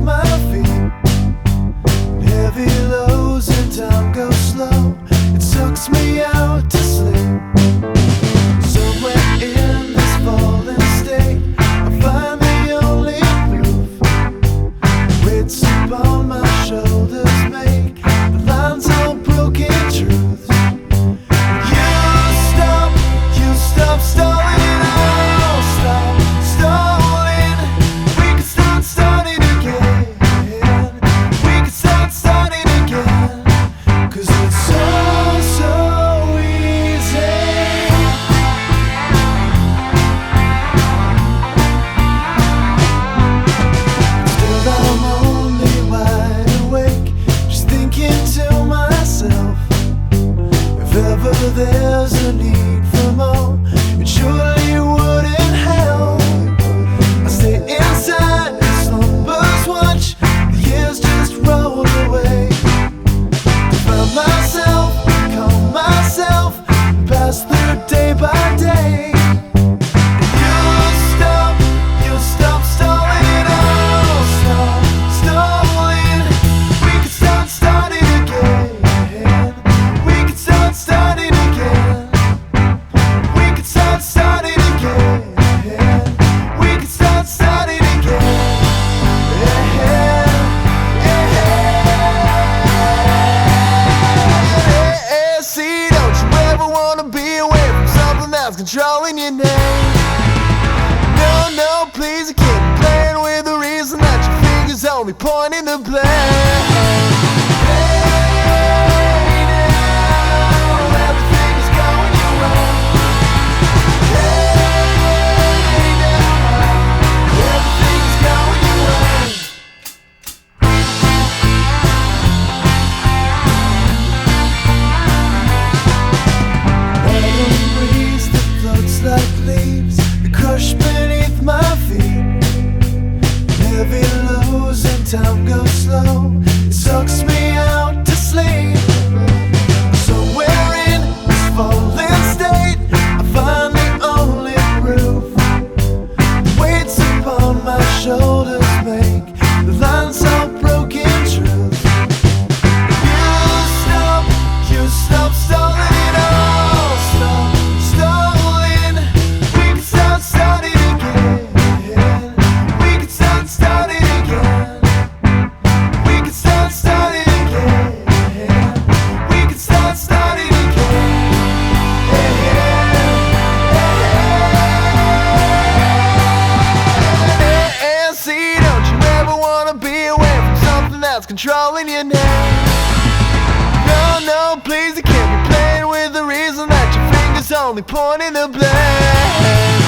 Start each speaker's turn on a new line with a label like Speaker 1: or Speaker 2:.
Speaker 1: my feet. Heavy lows and time goes slow. It sucks me out to sleep. Somewhere in this fallen state, I find the only proof. Weights upon my shoulders make the lines all broken truths. You stop stalling it all. Stop stalling. We can start starting again. We can start starting again. 'Cause it's so easy. Still I'm only wide awake, just thinking to myself, if ever there's a need for more, it surely wouldn't help. I stay inside, slumbers watch, the years just roll away. Find myself, calm myself, pass through day by day. You stop stalling it all. Stop stalling. We can start starting again. We can start starting again. We can start starting again. We can start starting again. See, don't you ever wanna be away from something that's controlling your name? No, please, I can't be playing with the reason that your fingers only pointing the blame. Hey, now, everything is going your way. Hey, now, everything is going your way. Autumn breeze that floats like leaves, they crush beneath my feet. Heavy lows and time goes slow. It sucks me out to sleep. Somewhere in this fallen state, I find the only proof. Weights upon my shoulders make the lines all broken truth. You stop stalling it all. Stop stalling. We can start starting again. We can start starting again. We can start starting again. We can start starting again. And see, don't you ever wanna be away from something that's controlling your name? No, please, I can't be playing with the reason that your fingers only pointing the blame.